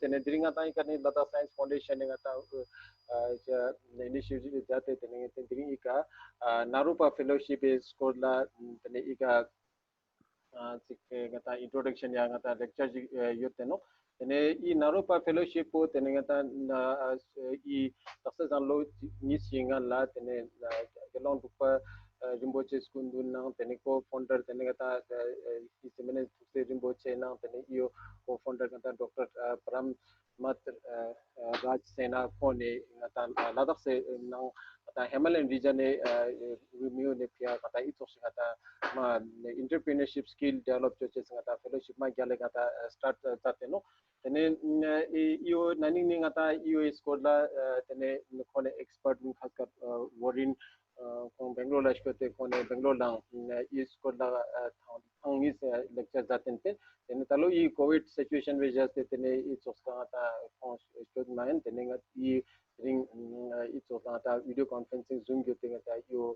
tene diringa ta ikani Ladakh Science Foundation nga ta initiative jate tene diringa ka Naropa Fellowship score la tene ika nga ta introduction ya nga ta lecture yote no tene I Naropa Fellowship po tene nga ta I success lo ni singa la tene gelong dupa Rinpoche Skundun na tene co-founder tene nga ta Isimene Rinpoche na tene iyo co-founder nga ta Dr. Param Mat Raj Sena Kone nga ta Ladakh se na ta Himalayan region e review ne pia kata ito nga ta ma entrepreneurship skill develop choche nga ta fellowship ma gyale nga ta start tate no tene iyo nani ni nga ta iyo score la tene kone expert ni khas Warren from Bangalore la shkote kone Bangalore la score la thang is lecture zatente tene talo I covid situation we just tene ito nga ta shkote main tene nga I ring ito nga ta video conferencing zoom yote nga ta iyo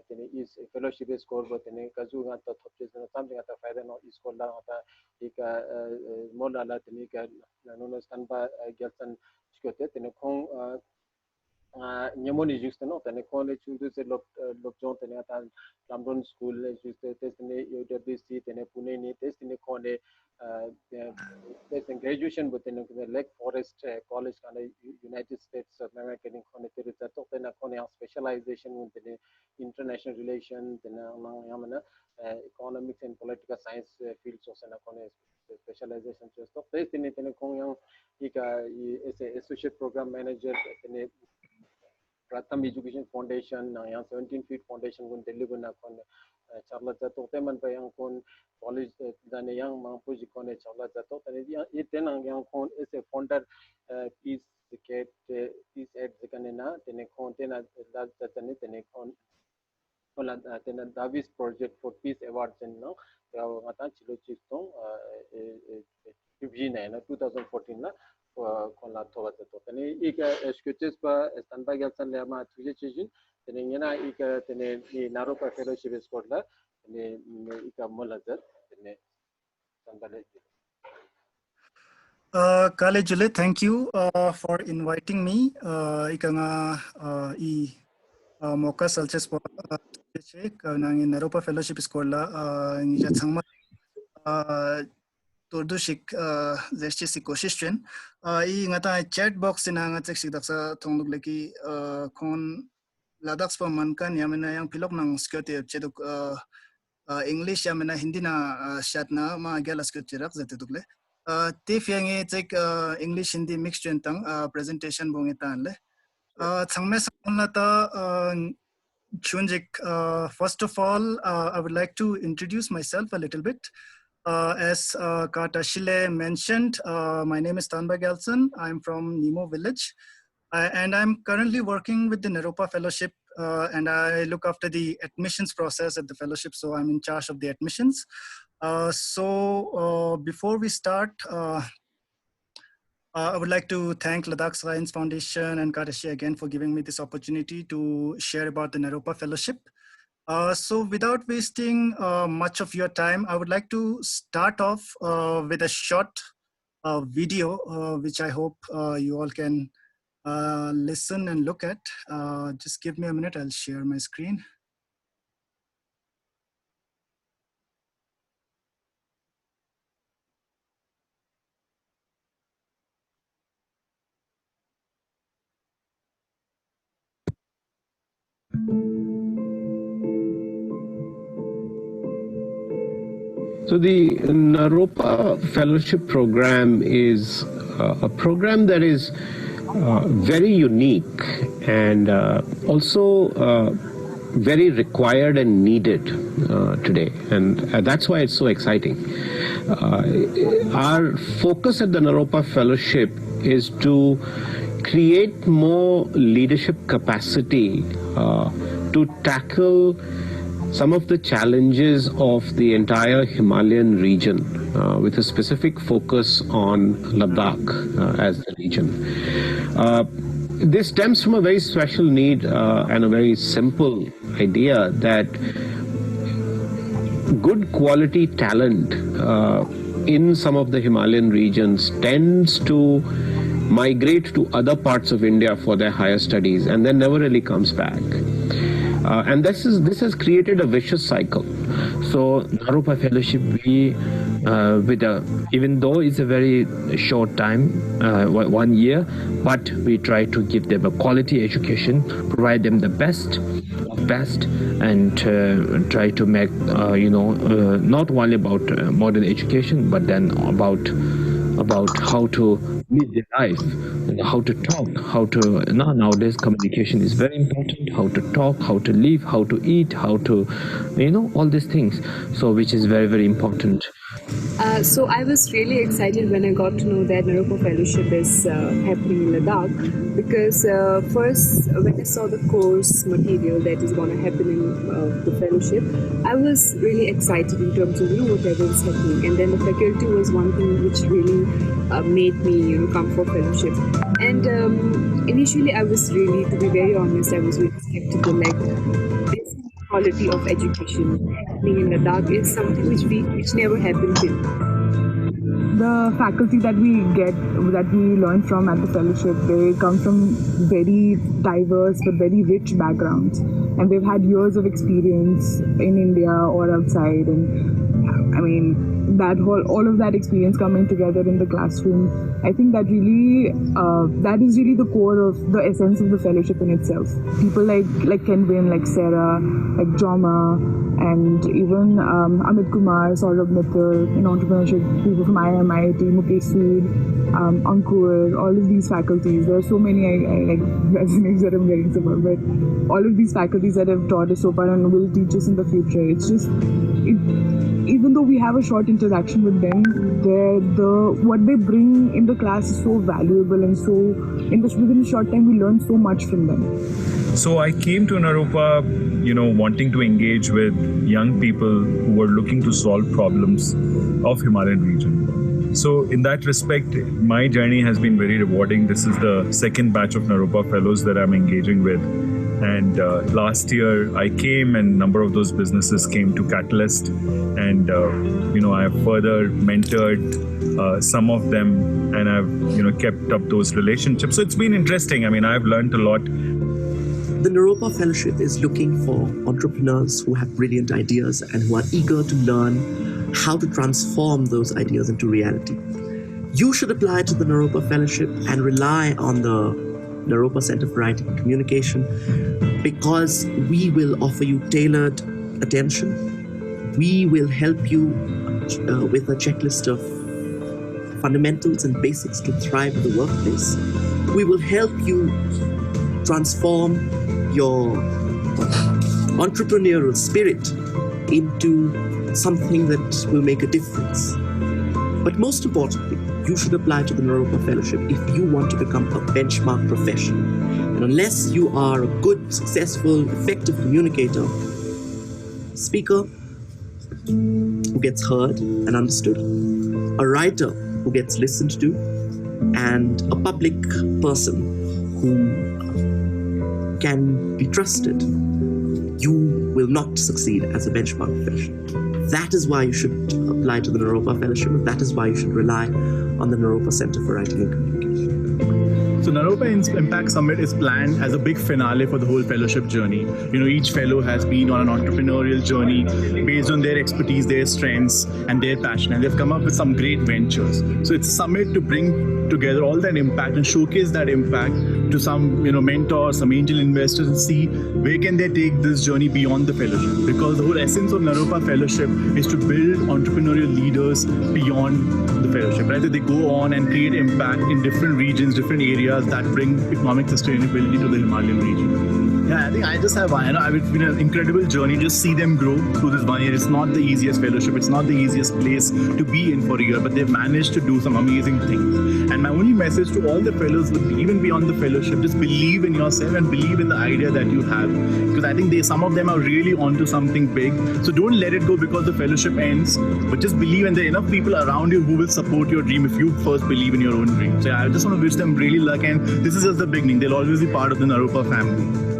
tene is fellowship score bo tene kazu nga ta thopche na something nga ta faida no score la nga ta ika mola la tene ka no stanba gelsan shkote tene khong nyamoni juste no tene khone chudu se lokjon tene ta Lambron school juste tene UWC tene Pune ni tene khone graduation but in Lake Forest College kind of United States of America in khone specialization in international relations in economics and political science fields of specialization just of this in khong associate program manager in Pratham Education Foundation, 17 Feet Foundation, gun Delhi gun akon charla jato teman pa yang kon college dane yang mampu jikone charla jato tane iten yang kon is a founder peace cat peace at zikanena tene kon tena la jatane tene kon kola tena Davis Project for Peace Awards and no ngata chilo chistong na 2014 na kon la thoba to tene ik sketches pa standby gelsan le ma tuje chijin tene ngena ik tene ni Naropa Fellowship score la tene ik molazat tene standby Kale Jule, thank you for inviting me. Ikanga Moka Salches po nang Naropa Fellowship Score la nija changma turdu shik zeshchi si koshish chen I ngata chat box ina nga chek daksa thongluk leki kon Ladakh pa mankan yamena yang pilok nang security cheduk English yamena Hindi na shatna ma gala security rak zatedukle tif yang chek English Hindi mixed chen tang presentation bonge tan le changme samla ta chunjik first of all I would like to introduce myself a little bit. As Katashile mentioned, my name is Tanba Gelson. I'm from Nemo village and I'm currently working with the Naropa Fellowship and I look after the admissions process at the fellowship, so I'm in charge of the admissions. Before we start, I would like to thank Ladakh Science Foundation and Katashi again for giving me this opportunity to share about the Naropa Fellowship. So without wasting much of your time, I would like to start off with a short video, which I hope you all can listen and look at. Just give me a minute, I'll share my screen. So the Naropa Fellowship Program is a program that is very unique and also very required and needed today, and that's why it's so exciting. Our focus at the Naropa Fellowship is to create more leadership capacity to tackle some of the challenges of the entire Himalayan region with a specific focus on Ladakh as the region. This stems from a very special need and a very simple idea that good quality talent in some of the Himalayan regions tends to migrate to other parts of India for their higher studies and then never really comes back. And this has created a vicious cycle. So Naropa Fellowship, we even though it's a very short time, 1 year, but we try to give them a quality education, provide them the best of best, and try to make not only about modern education, but then about how to live their life and how to talk, nowadays communication is very important, how to talk, how to live, how to eat, how to, all these things, so which is very, very important. So I was really excited when I got to know that Naropa Fellowship is happening in Ladakh, because first when I saw the course material that is going to happen in the fellowship, I was really excited in terms of whatever is happening, and then the faculty was one thing which really made me come for fellowship. And initially I was really, to be very honest, I was really skeptical, like this quality of education happening in Ladakh is something which never happened till. The faculty that we learn from at the fellowship, they come from very diverse but very rich backgrounds, and they've had years of experience in India or outside, and I mean all of that experience coming together in the classroom, I think that really that is really the core of the essence of the fellowship in itself. People like Kenvin, like Sarah, like Joma, and even Amit Kumar, Saurabh Mittal, in entrepreneurship, people from IIT, Mukesh Sood, Ankur, all of these faculties. There are so many I resumes that I'm getting some of, but all of these faculties that have taught us so far and will teach us in the future. It's just, even though we have a short interaction with them, what they bring in the class is so valuable, and so within a short time we learn so much from them. So I came to Naropa, wanting to engage with young people who were looking to solve problems of Himalayan region. So in that respect, my journey has been very rewarding. This is the second batch of Naropa Fellows that I'm engaging with. And last year I came, and a number of those businesses came to Catalyst, and I have further mentored some of them, and I've kept up those relationships. So it's been interesting. I mean, I've learned a lot. The Naropa Fellowship is looking for entrepreneurs who have brilliant ideas and who are eager to learn how to transform those ideas into reality. You should apply to the Naropa Fellowship and rely on the Naropa Center for Writing and Communication, because we will offer you tailored attention. We will help you with a checklist of fundamentals and basics to thrive in the workplace. We will help you transform your entrepreneurial spirit into something that will make a difference. But most importantly, you should apply to the Naropa Fellowship if you want to become a benchmark professional. And unless you are a good, successful, effective communicator, speaker who gets heard and understood, a writer who gets listened to, and a public person who can be trusted, you will not succeed as a benchmark professional. That is why you should apply to the Naropa Fellowship. That is why you should rely on the Naropa Center for Writing and Communication. So Naropa Impact Summit is planned as a big finale for the whole fellowship journey. Each fellow has been on an entrepreneurial journey based on their expertise, their strengths, and their passion, and they've come up with some great ventures. So it's a summit to bring together all that impact and showcase that impact to some mentors, some angel investors, and see where can they take this journey beyond the fellowship, because the whole essence of Naropa Fellowship is to build entrepreneurial leaders beyond the fellowship, right? That they go on and create impact in different regions, different areas that bring economic sustainability to the Himalayan region. Yeah, I think I just have, it's been an incredible journey. Just see them grow through this 1 year. It's not the easiest fellowship. It's not the easiest place to be in for a year, but they've managed to do some amazing things. And my only message to all the fellows would be, even beyond the fellowship, just believe in yourself and believe in the idea that you have. Because I think some of them are really onto something big. So don't let it go because the fellowship ends, but just believe, and there are enough people around you who will support your dream if you first believe in your own dream. So I just want to wish them really luck, and this is just the beginning. They'll always be part of the Naropa family.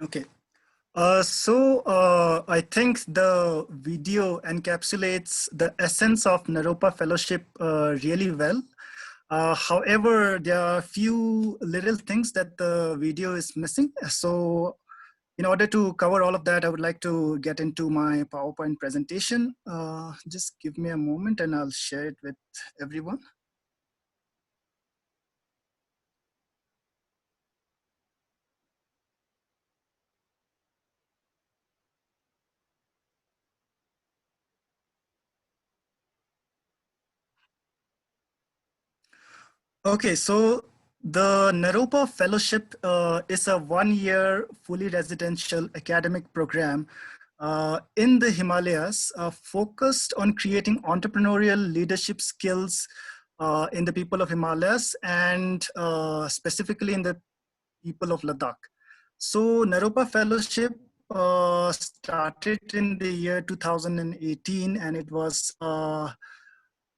Okay. I think the video encapsulates the essence of Naropa Fellowship really well. However, there are a few little things that the video is missing. So in order to cover all of that, I would like to get into my PowerPoint presentation. Just give me a moment and I'll share it with everyone. Okay, so the Naropa Fellowship is a one-year fully residential academic program in the Himalayas focused on creating entrepreneurial leadership skills in the people of Himalayas and specifically in the people of Ladakh. So Naropa Fellowship started in the year 2018 and it was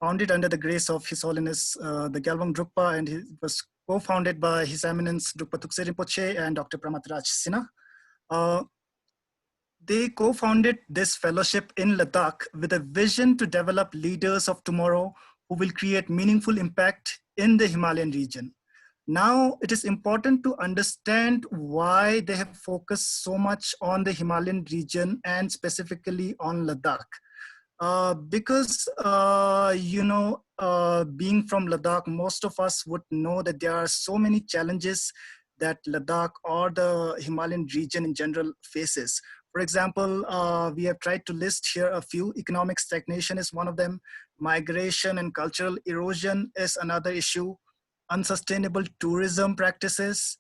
founded under the grace of His Holiness the Galwang Drukpa, and it was co-founded by His Eminence Drukpa Tukse Rinpoche and Dr. Pramat Raj Sinha. They co-founded this fellowship in Ladakh with a vision to develop leaders of tomorrow who will create meaningful impact in the Himalayan region. Now, it is important to understand why they have focused so much on the Himalayan region and specifically on Ladakh. Because, being from Ladakh, most of us would know that there are so many challenges that Ladakh or the Himalayan region in general faces. For example, we have tried to list here a few. Economic stagnation is one of them. Migration and cultural erosion is another issue. Unsustainable tourism practices,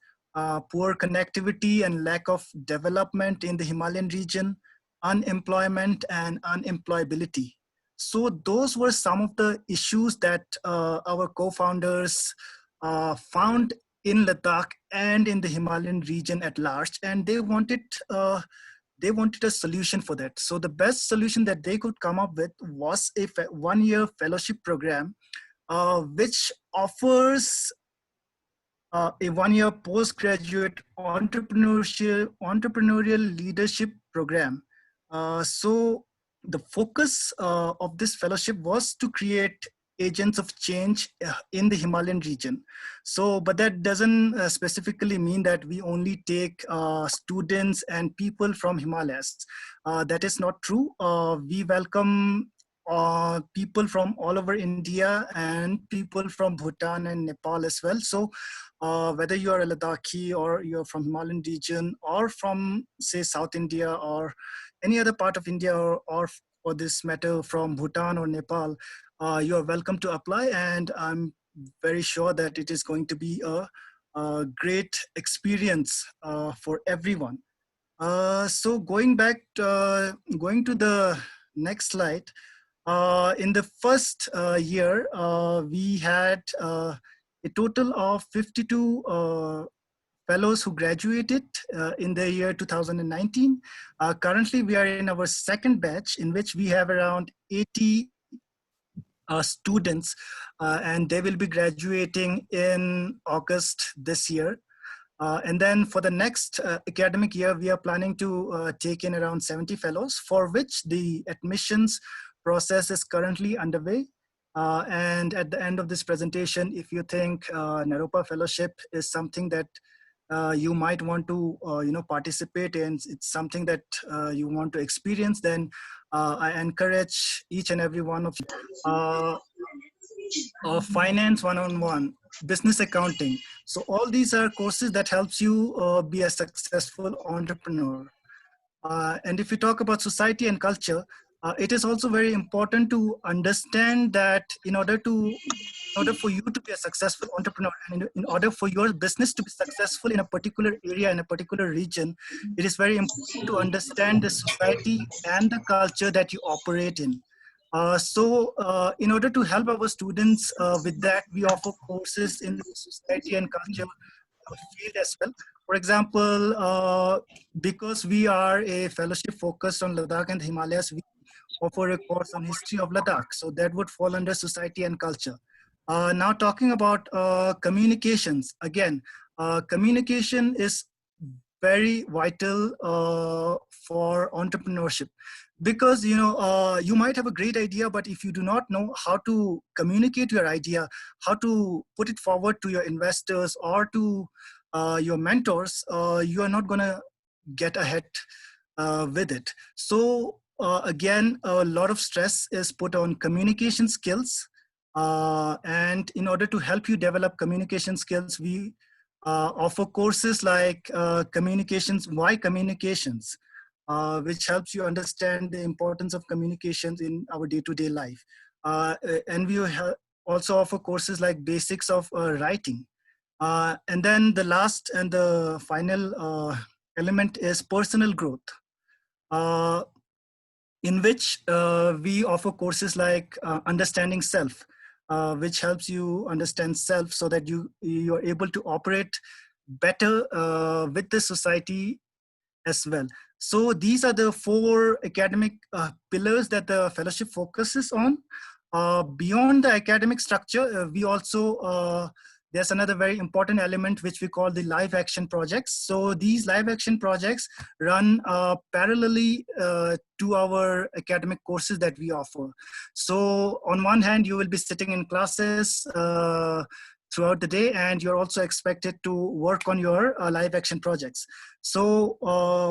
poor connectivity and lack of development in the Himalayan region, unemployment and unemployability. So those were some of the issues that our co-founders found in Ladakh and in the Himalayan region at large, and they wanted a solution for that. So the best solution that they could come up with was a one-year fellowship program, which offers a one-year postgraduate entrepreneurial leadership program. So the focus of this fellowship was to create agents of change in the Himalayan region. So, but that doesn't specifically mean that we only take students and people from Himalayas. That is not true. We welcome people from all over India and people from Bhutan and Nepal as well. So whether you are a Ladakhi or you're from Himalayan region or from, say, South India or any other part of India, or for this matter from Bhutan or Nepal, you are welcome to apply, and I'm very sure that it is going to be a great experience for everyone. So going to the next slide, in the first year, we had a total of 52 fellows who graduated in the year 2019. Currently, we are in our second batch in which we have around 80 students, and they will be graduating in August this year. And then for the next academic year, we are planning to take in around 70 fellows, for which the admissions process is currently underway. And at the end of this presentation, if you think Naropa Fellowship is something that you might want to participate in, it's something that you want to experience, then I encourage each and every one of you. Finance 101, business accounting. So all these are courses that helps you be a successful entrepreneur. And if you talk about society and culture, it is also very important to understand that in order for you to be a successful entrepreneur, and in order for your business to be successful in a particular area, in a particular region, it is very important to understand the society and the culture that you operate in. So in order to help our students with that, we offer courses in the society and culture field as well. For example, because we are a fellowship focused on Ladakh and the Himalayas, we offer a course on history of Ladakh. So that would fall under society and culture. Now talking about communications, again, communication is very vital for entrepreneurship, because you might have a great idea, but if you do not know how to communicate your idea, how to put it forward to your investors or to your mentors, you are not going to get ahead with it. So again, a lot of stress is put on communication skills. And in order to help you develop communication skills, we offer courses like Communications, Why Communications, which helps you understand the importance of communications in our day-to-day life. And we also offer courses like Basics of Writing. And then the last and the final element is personal growth, in which we offer courses like Understanding Self, which helps you understand self so that you're able to operate better with the society as well. So these are the 4 academic pillars that the fellowship focuses on. Beyond the academic structure, we also, there's another very important element which we call the live action projects. So these live action projects run parallelly to our academic courses that we offer. So on one hand, you will be sitting in classes throughout the day, and you're also expected to work on your live action projects. So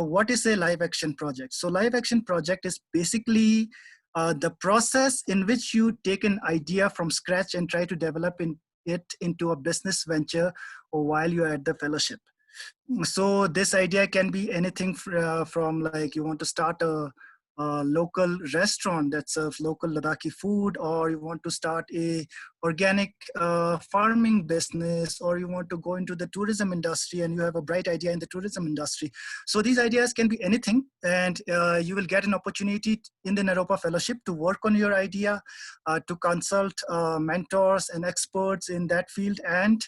what is a live action project? So live action project is basically the process in which you take an idea from scratch and try to develop it into a business venture or while you're at the fellowship. So this idea can be anything from like you want to start a local restaurant that serves local Ladakhi food, or you want to start a organic farming business, or you want to go into the tourism industry and you have a bright idea in the tourism industry. So these ideas can be anything, and you will get an opportunity in the Naropa Fellowship to work on your idea, to consult mentors and experts in that field, and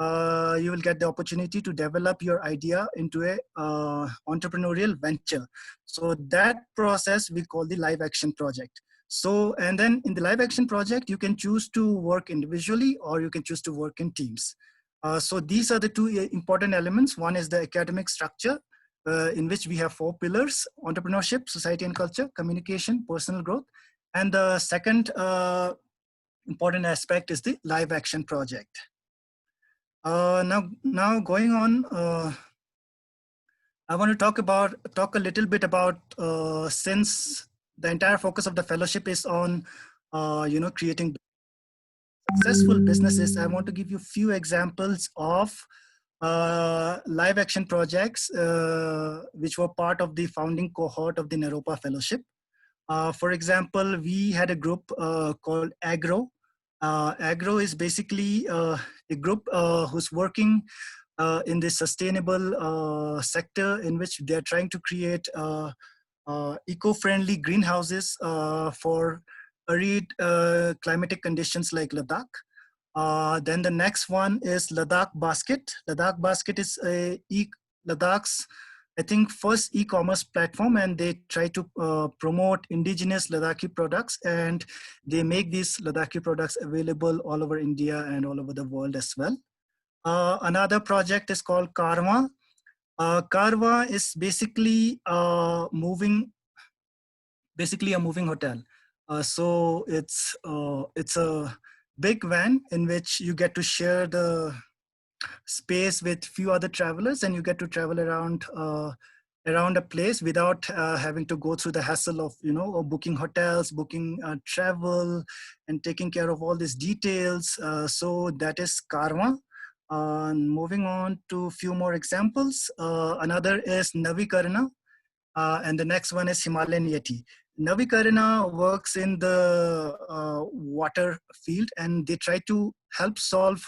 you will get the opportunity to develop your idea into a entrepreneurial venture. So that process we call the live action project. So, and then in the live action project, you can choose to work individually or you can choose to work in teams. So these are the 2 important elements. One is the academic structure, in which we have 4 pillars: entrepreneurship, society and culture, communication, personal growth. And the second important aspect is the live action project. Now going on, I want to talk a little bit about, since the entire focus of the fellowship is on, creating successful businesses, I want to give you a few examples of live action projects which were part of the founding cohort of the Naropa Fellowship. For example, we had a group called Agro. Agro is basically a group who's working in the sustainable sector, in which they're trying to create eco-friendly greenhouses for arid climatic conditions like Ladakh. Then the next one is Ladakh Basket. Ladakh Basket is Ladakh's, I think, first e-commerce platform, and they try to promote indigenous Ladakhi products, and they make these Ladakhi products available all over India and all over the world as well. Another project is called Karwa. Karwa is basically a moving hotel. So it's a big van in which you get to share the space with few other travelers, and you get to travel around a place without having to go through the hassle of booking hotels, booking travel, and taking care of all these details. So that is Karwa. Moving on to a few more examples. Another is Navikarna, and the next one is Himalayan Yeti. Navikarna works in the water field, and they try to help solve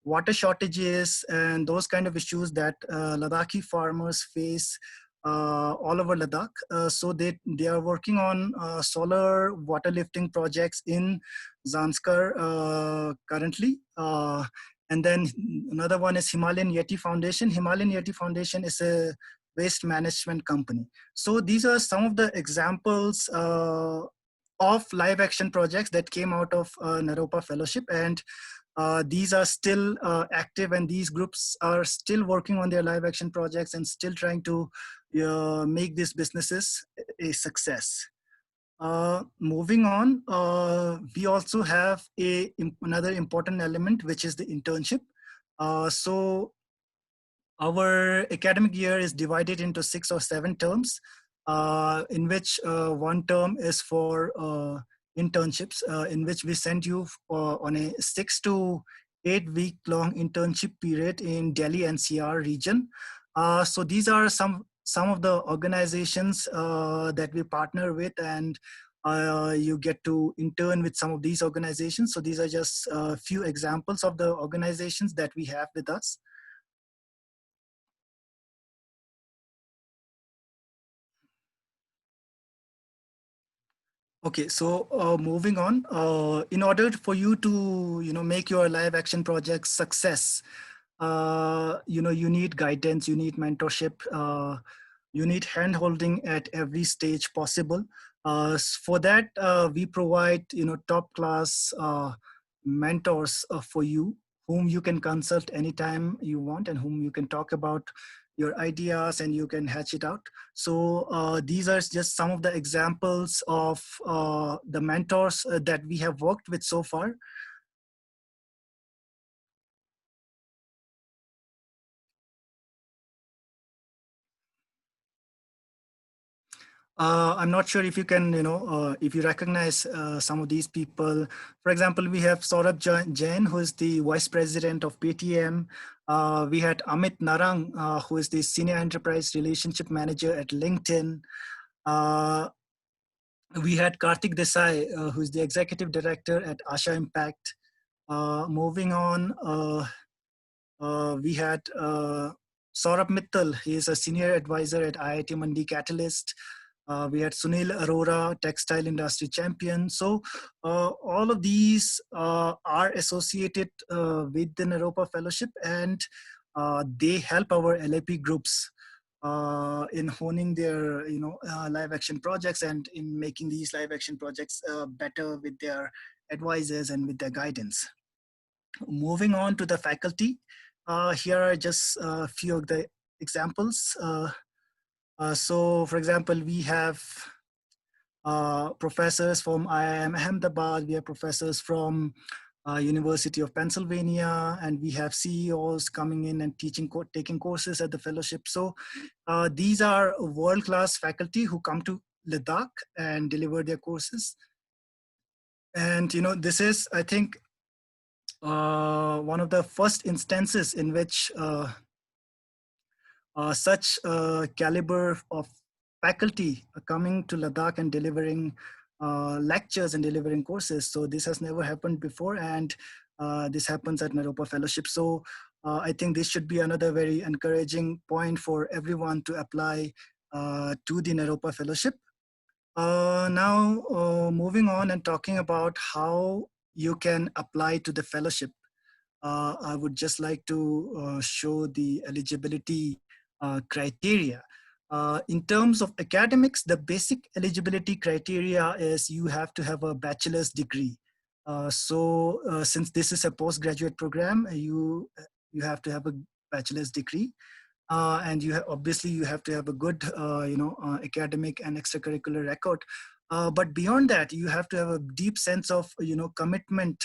water shortages and those kind of issues that Ladakhi farmers face all over Ladakh. So they are working on solar water lifting projects in Zanskar currently. And then another one is Himalayan Yeti Foundation. Himalayan Yeti Foundation is a waste management company. So these are some of the examples of live action projects that came out of Naropa Fellowship. And these are still active, and these groups are still working on their live action projects and still trying to make these businesses a success. Moving on, we also have another important element, which is the internship. So our academic year is divided into 6 or 7 terms, in which one term is for internships, in which we send you on a 6 to 8 week long internship period in Delhi NCR region. So these are some of the organizations that we partner with, and you get to intern with some of these organizations. So these are just a few examples of the organizations that we have with us. Okay, so moving on, in order for you to make your live action project success, you need guidance, you need mentorship, you need hand holding at every stage possible. For that, we provide top class mentors for you, whom you can consult anytime you want, and whom you can talk about your ideas and you can hatch it out. So these are just some of the examples of the mentors that we have worked with so far. I'm not sure if you can, if you recognize some of these people. For example, we have Saurabh Jain, who is the Vice President of Paytm. We had Amit Narang, who is the Senior Enterprise Relationship Manager at LinkedIn. We had Karthik Desai, who is the Executive Director at Asha Impact. Moving on, we had Saurabh Mittal. He is a Senior Advisor at IIT Mandi Catalyst. We had Sunil Arora, Textile Industry Champion. So all of these are associated with the Naropa Fellowship, and they help our LAP groups in honing their live action projects and in making these live action projects better with their advisors and with their guidance. Moving on to the faculty, here are just a few of the examples. So, for example, we have professors from IIM Ahmedabad, we have professors from University of Pennsylvania, and we have CEOs coming in and taking courses at the fellowship. So these are world-class faculty who come to Ladakh and deliver their courses. And this is, I think, one of the first instances in which such caliber of faculty are coming to Ladakh and delivering lectures and delivering courses. So this has never happened before, and this happens at Naropa Fellowship. So I think this should be another very encouraging point for everyone to apply to the Naropa Fellowship. Now, moving on and talking about how you can apply to the fellowship, I would just like to show the eligibility criteria. In terms of academics, the basic eligibility criteria is you have to have a bachelor's degree. So since this is a postgraduate program, you have to have a bachelor's degree. And obviously you have to have a good academic and extracurricular record. But beyond that, you have to have a deep sense of commitment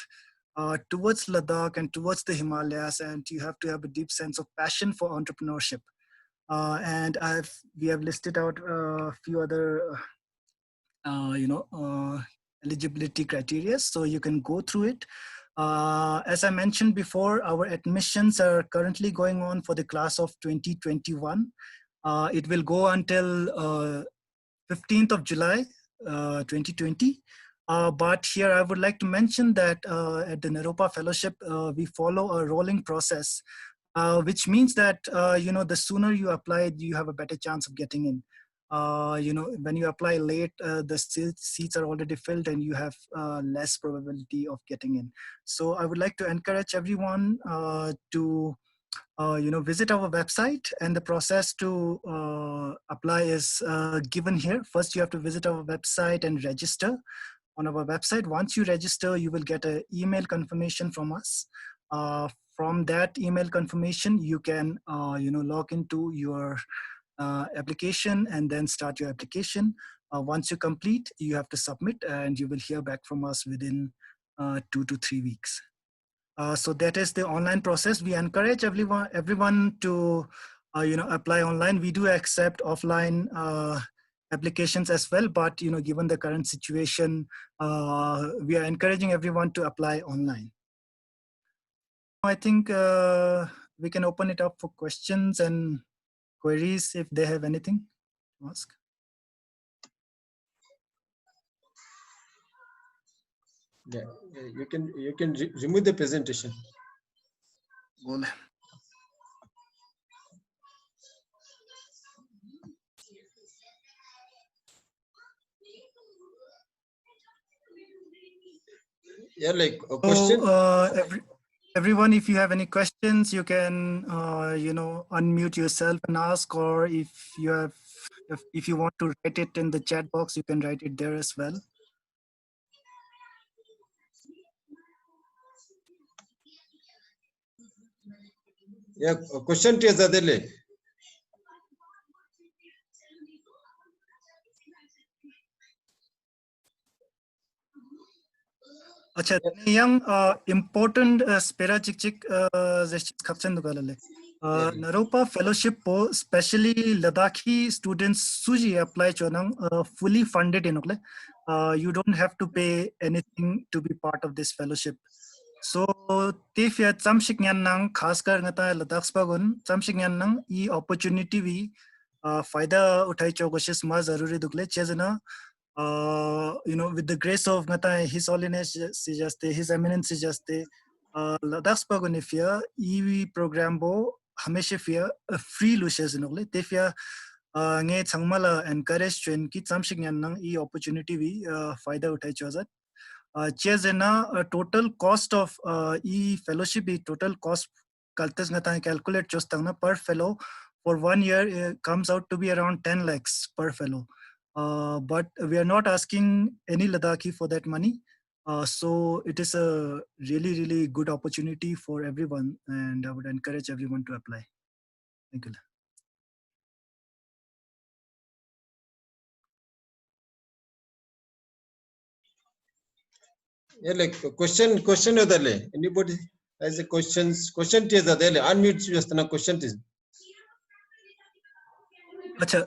towards Ladakh and towards the Himalayas, and you have to have a deep sense of passion for entrepreneurship. And we have listed out a few other eligibility criteria, so you can go through it. As I mentioned before, our admissions are currently going on for the class of 2021. It will go until 15th of July, 2020. But here I would like to mention that at the Naropa Fellowship, we follow a rolling process, which means that, the sooner you apply, you have a better chance of getting in. When you apply late, the seats are already filled and you have less probability of getting in. So I would like to encourage everyone to visit our website, and the process to apply is given here. First, you have to visit our website and register on our website. Once you register, you will get an email confirmation from us. From that email confirmation, you can log into your application and then start your application. Once you complete, you have to submit, and you will hear back from us within 2 to 3 weeks. So that is the online process. We encourage everyone to apply online. We do accept offline applications as well, but given the current situation, we are encouraging everyone to apply online. I think we can open it up for questions and queries if they have anything to ask. Yeah, you can remove the presentation. Well, yeah, like a question. So, everyone, if you have any questions, you can unmute yourself and ask, or if you want to write it in the chat box, you can write it there as well. Yeah, a question to Zadele. Acha, yang important spera chik zeshit kapsen dugalale. Naropa fellowship po especially Ladakhi students suji apply chonang fully funded inokle. You don't have to pay anything to be part of this fellowship. So tifya chamshik nyan nang khaskar ngata Ladakh spagun chamshik nyan nang e opportunity vi faida uthai chogoshes ma zaruri dukle chezana. With the grace of His Holiness His Eminence Ladakh Spagonifia EV program bo Hameshifia free lushes in Ole Tefia Nge Changmala encourage to ki Samshik nang e opportunity vi faida utai chozat. Chezena total cost of e fellowship total cost kaltes ngata calculate chostangna per fellow for 1 year comes out to be around 10 lakhs per fellow. But we are not asking any Ladakhi for that money. So it is a really, really good opportunity for everyone, and I would encourage everyone to apply. Thank you. Yeah, like a question adale. Anybody has a question to Zadele. Unmute just na question is. Acha,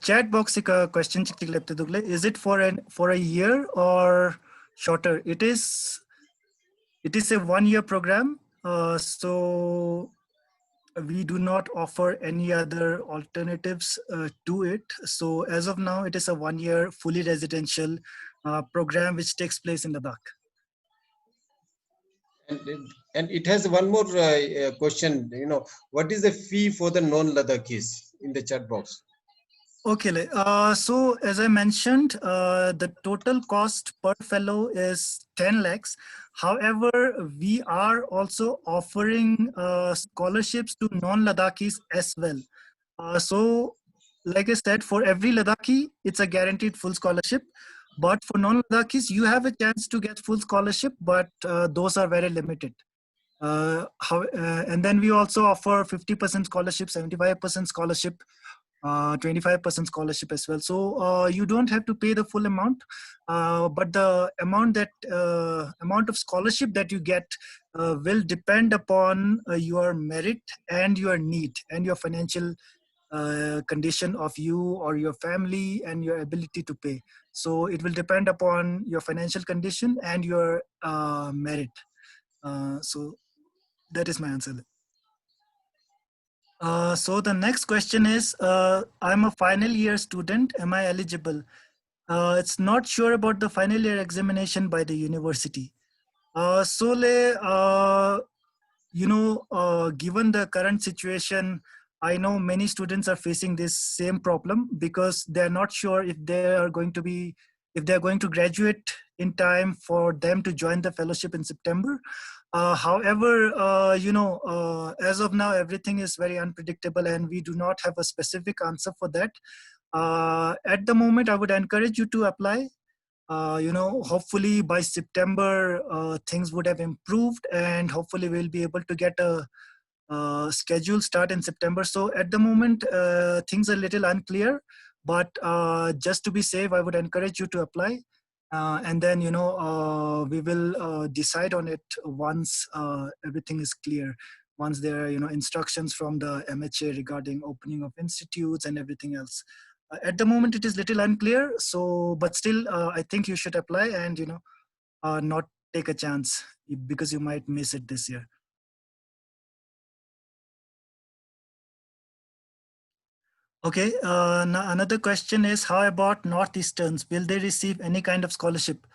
chat box ka question chikti lepte dugle. Is it for a year or shorter? It is a 1 year program. So we do not offer any other alternatives to it. So as of now, it is a 1 year fully residential program which takes place in Ladakh. And it has one more question. What is the fee for the non-Ladakhis in the chat box? Okay, so as I mentioned, the total cost per fellow is 10 lakhs. However, we are also offering scholarships to non-Ladakhis as well. So, like I said, for every Ladakhi, it's a guaranteed full scholarship. But for non-Ladakhis, you have a chance to get full scholarship, but those are very limited. And then we also offer 50% scholarship, 75% scholarship, 25% scholarship as well. So you don't have to pay the full amount, but the amount of scholarship that you get will depend upon your merit and your need and your financial condition of you or your family and your ability to pay. So it will depend upon your financial condition and your merit. So that is my answer. So the next question is, I'm a final year student. Am I eligible? It's not sure about the final year examination by the university. Given the current situation, I know many students are facing this same problem because they're not sure if they're going to graduate in time for them to join the fellowship in September. However, as of now, everything is very unpredictable and we do not have a specific answer for that. At the moment, I would encourage you to apply. hopefully by September things would have improved, and hopefully we'll be able to get a schedule start in September. So at the moment things are a little unclear, but just to be safe, I would encourage you to apply, and then we will decide on it once everything is clear, once there are instructions from the MHA regarding opening of institutes and everything else. At the moment it is little unclear, so but still I think you should apply and not take a chance, because you might miss it this year. Okay, now another question is, how about Northeasterns? Will they receive any kind of scholarship?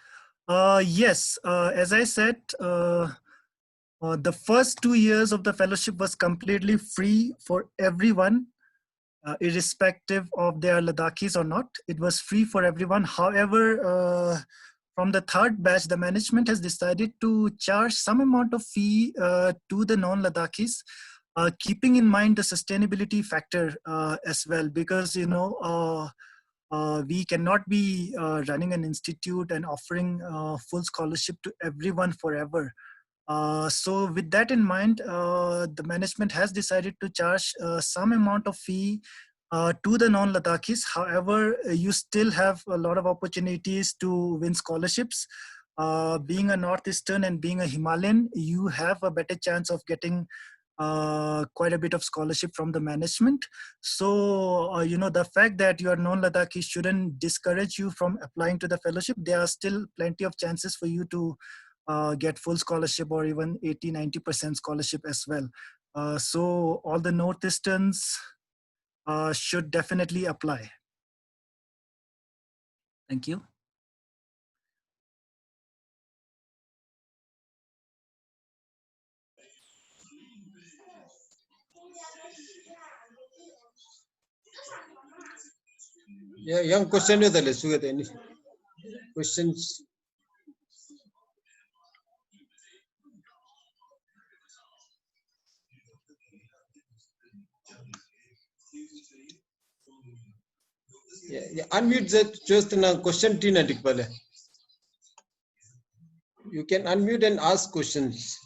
Yes, as I said, the first 2 years of the fellowship was completely free for everyone, irrespective of their Ladakhis or not. It was free for everyone. However, from the third batch, the management has decided to charge some amount of fee to the non-Ladakhis, keeping in mind the sustainability factor as well, because we cannot be running an institute and offering full scholarship to everyone forever. So with that in mind, the management has decided to charge some amount of fee to the non-Ladakhis. However, you still have a lot of opportunities to win scholarships. Being a Northeastern and being a Himalayan, you have a better chance of getting quite a bit of scholarship from the management. So, the fact that you are non-Ladakhi shouldn't discourage you from applying to the fellowship. There are still plenty of chances for you to get full scholarship or even 80-90% scholarship as well. So all the Northeasterns should definitely apply. Thank you. Yeah, young question is any questions? Yeah, unmute that just na question tina dikpale. You can unmute and ask questions.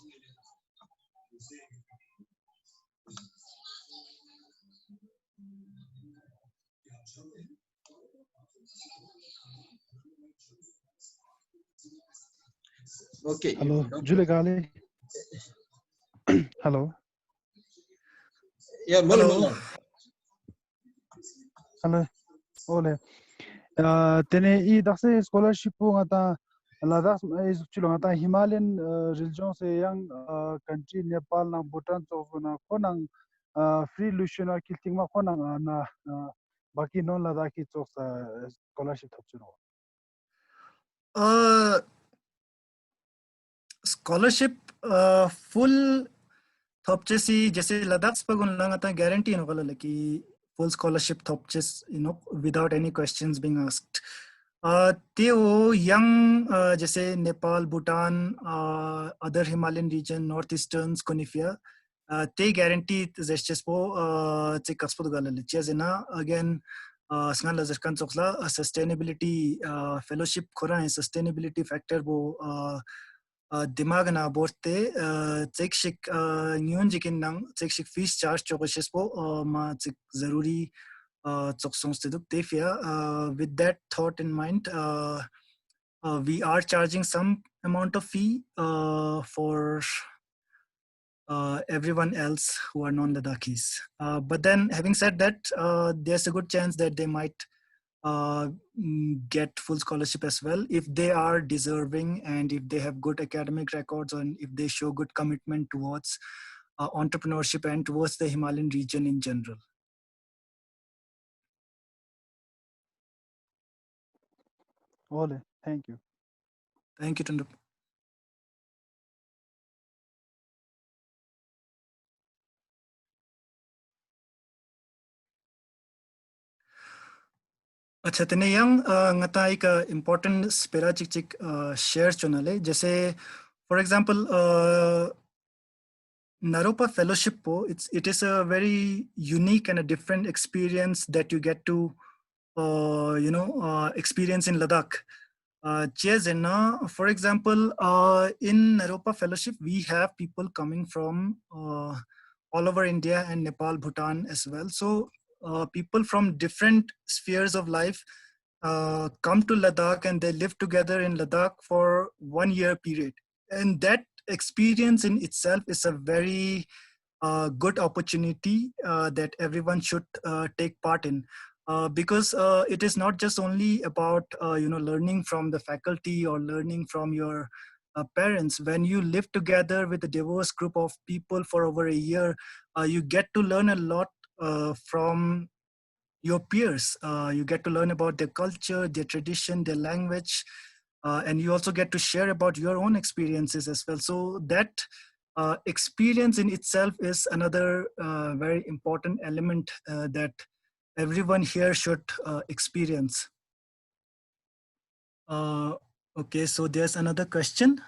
Okay. Hello, Julie Gali. Hello. Yeah, hello. Hello. Ole. Tene I dakse scholarship ngata Ladakh is chulo ngata Himalayan region se yang country Nepal na Bhutan so na konang free lution or kilting ma konang na baki non Ladakhi chok scholarship thapchuno. Scholarship full thopchesi जैसे लद्दाख पर गुन लंगा ता guarantee no कल कि full scholarship thopches without any questions being asked. Teo young जैसे Nepal, Bhutan, other Himalayan region, Northeasterns, Conifia, they guarantee zestes po te kaspod galale. Chezena again sngal lazerkan soksla sustainability fellowship khora sustainability factor bo दिमाग ना बोलते चेकशिक न्यून जिकिन नंग चेकशिक fees charge चोकशिस पो मा check जरूरी चोकसोंस ते दुक तेफिया with that thought in mind we are charging some amount of fee for everyone else who are non-Ladakhis, but then having said that there's a good chance that they might get full scholarship as well if they are deserving and if they have good academic records and if they show good commitment towards entrepreneurship and towards the Himalayan region in general. Ole, thank you. Thank you, Tundup. अच्छा तने yang ngata एक important spera चिक चिक share चुनाले जैसे for example Naropa Fellowship po it is a very unique and a different experience that you get to experience in Ladakh. For example, in Naropa Fellowship, we have people coming from all over India and Nepal, Bhutan as well. So people from different spheres of life come to Ladakh and they live together in Ladakh for 1 year period. And that experience in itself is a very good opportunity that everyone should take part in. Because it is not just only about learning from the faculty or learning from your parents. When you live together with a diverse group of people for over a year, you get to learn a lot from your peers. You get to learn about their culture, their tradition, their language, and you also get to share about your own experiences as well. So that experience in itself is another very important element that everyone here should experience. Okay, so there's another question.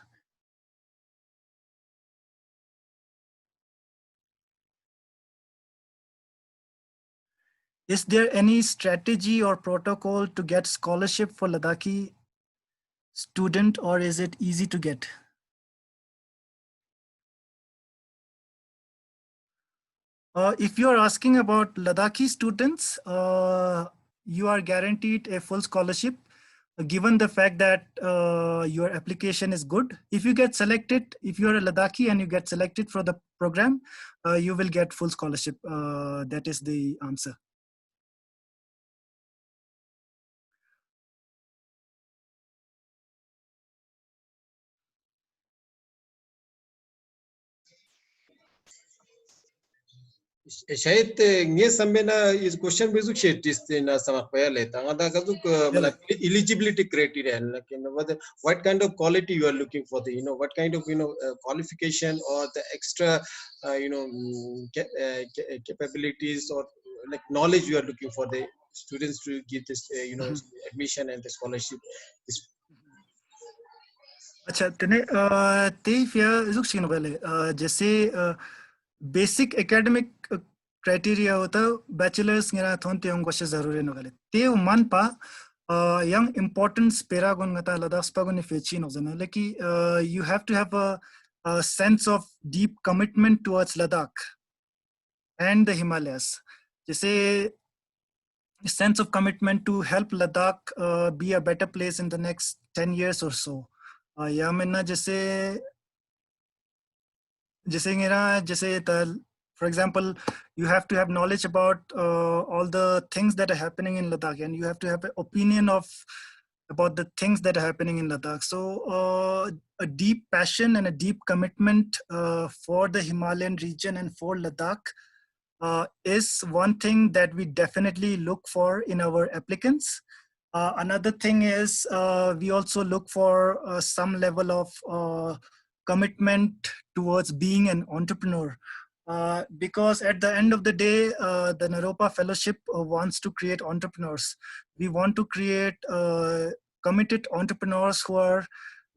Is there any strategy or protocol to get scholarship for Ladakhi student, or is it easy to get? If you're asking about Ladakhi students, you are guaranteed a full scholarship given the fact that your application is good. If you get selected, if you're a Ladakhi and you get selected for the program, you will get full scholarship. That is the answer. शायद nge samena is question bezuk shetis na samak payale tangada kazuk malak eligibility criteria like whether what kind of quality you are looking for, the what kind of qualification or the extra capabilities or like knowledge you are looking for the students to get this admission and the scholarship. अच्छा तने तेफ या जुक सिन गले जैसे basic academic criteria होता bachelors ngira thonte ong kwashe zarure no gale te man pa yang importance peragon ngata ladas pagon fechi no zana leki you have to have a sense of deep commitment towards Ladakh and the Himalayas. जैसे sense of commitment to help Ladakh be a better place in the next 10 years or so. या मैंने जैसे for example, you have to have knowledge about all the things that are happening in Ladakh, and you have to have an opinion about the things that are happening in Ladakh. So a deep passion and a deep commitment for the Himalayan region and for Ladakh is one thing that we definitely look for in our applicants. Another thing is we also look for some level of commitment towards being an entrepreneur. Because at the end of the day, the Naropa Fellowship wants to create entrepreneurs. We want to create committed entrepreneurs who are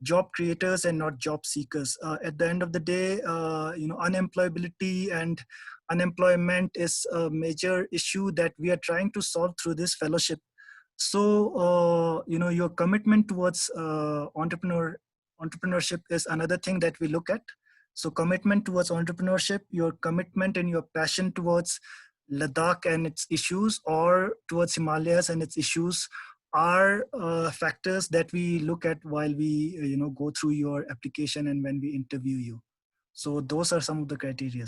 job creators and not job seekers. At the end of the day, unemployability and unemployment is a major issue that we are trying to solve through this fellowship. So, your commitment towards entrepreneurship is another thing that we look at. So commitment towards entrepreneurship, your commitment and your passion towards Ladakh and its issues, or towards Himalayas and its issues, are factors that we look at while we go through your application and when we interview you. So those are some of the criteria.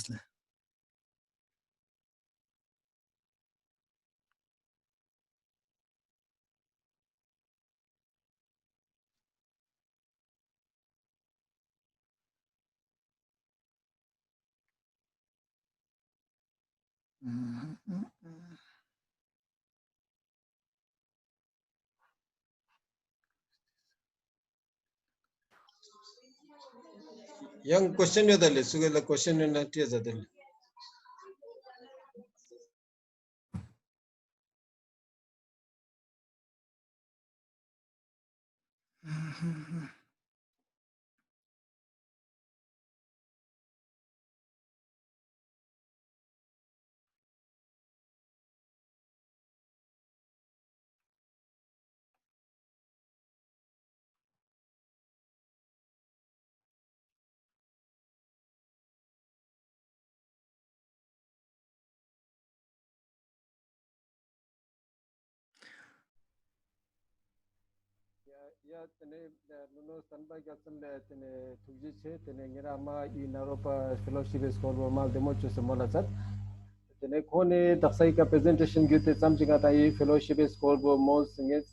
Yang question yadale sugala question na tia zadale. Ya tene nuno standby gatsan le tene tuji che tene ngira ma I Naropa fellowship school mal demo che semola sat tene kone taksai ka presentation gyute samjinga ta I fellowship school bo mos nges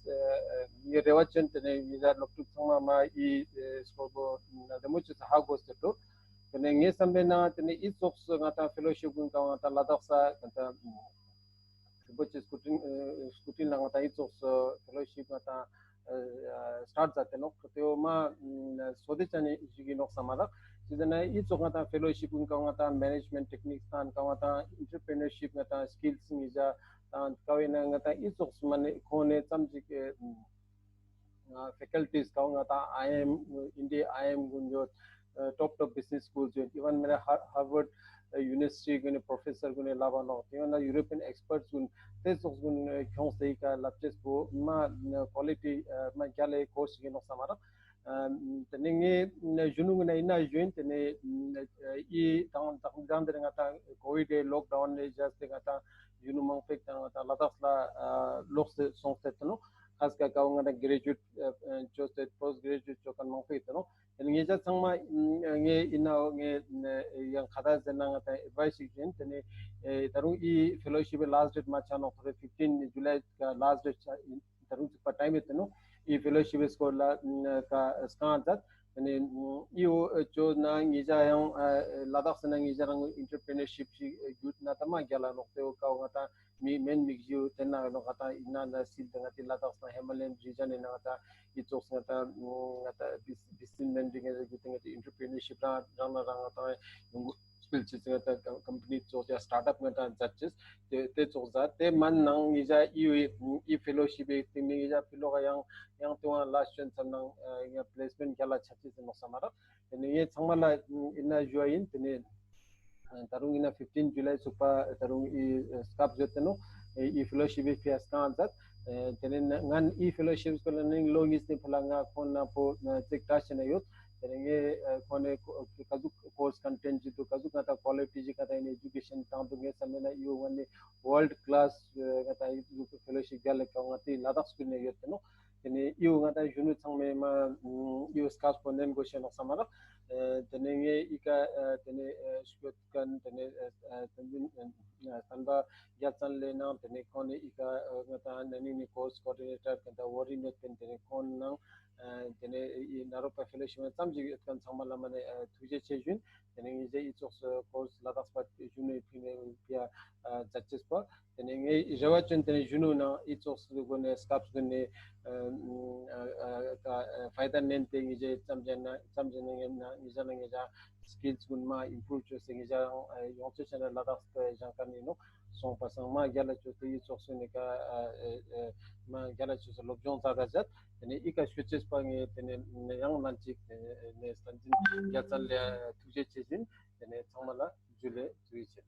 ye rewachan tene ngira loktu sanga ma I school bo demo che ha goste to tene nge sambe na tene I soks ngata fellowship gun ka ngata ladaksa kanta boche scooting na ngata I soks fellowship ngata start जाते लोग तो माँ सोचे चने इसी नोक Samara जितना ये चोंगा था fellowship उनका वहाँ था management techniques था उनका वहाँ था entrepreneurship में था skills निजा था कवे ना वहाँ था ये चोंस मने कोने समझ के faculties का वहाँ था IIM India IIM गुंजो top business schools जो even मेरा Harvard University गुने professor गुने लावा नो तो ना European experts गुन तेज गुन क्यों सही का लक्ष्य को माँ quality माँ क्या ले course के नो समारा तनेंगे जुनू गुने इना जुइन तने ये ताऊं दे ngata COVID lockdown ने just ngata जुनू मांग पे ngata लातासला लोग से सोचते तनो खास का काउंगा ना graduate जो से post graduate जो kan मांग पे तनो nge ja sangma nge ina nge yang khada zena ngata advice again tene tarung I fellowship last date ma chano 15 July ka last date tarung pa time etno I fellowship scholar ka scan that tene io jo na nge ja yang ladak sena nge ja rang entrepreneurship youth na tama gyala no te ka ngata mi men mixu tena no kata ina na sil ngati ladak sa Himalayan region ina ngata itu ngata business lending as a entrepreneurship rana ta skill ngata company ya startup ngata judges te choza te man nang ija I fellowship thing ija pilo yang to last chance nang ya placement kala chati no samara ne ye changmala ina join tene tarung ina 15 July supa tarung I scap joteno I fellowship fi scan that tenen ngan I fellowship ko learning long is te phalanga khona po check task na yot tenenge khone kazu course content jitu kazu kata quality ji kata in education tam to nge samena you one world class kata fellowship gal ka ngati ladak school ne yot no tene you ngata junu changme ma you scas po negotiation samara tenenge ika tene squat kan tene tanba yatsan lena tene khone ika ngata nani ni course coordinator kanta wori net tene kon nang tene Naropa fellowship samji kan samala mane tuje chejun tene je ichos course ladas pat junu pia judges pa tene nge jawachun tene junu na ichos gone scaps gone ka faida nente nge samjana na nizana nge ja skills gun ma improve chose nge ja yonche chana ladas pa jankani no son pasang ma gala chose ichos ne ka ma gala chose lobjon zagazat tene ika switches pa nge tene yang lanchik ne stanjin yatsal tuje chejin tene chamala jule tuiche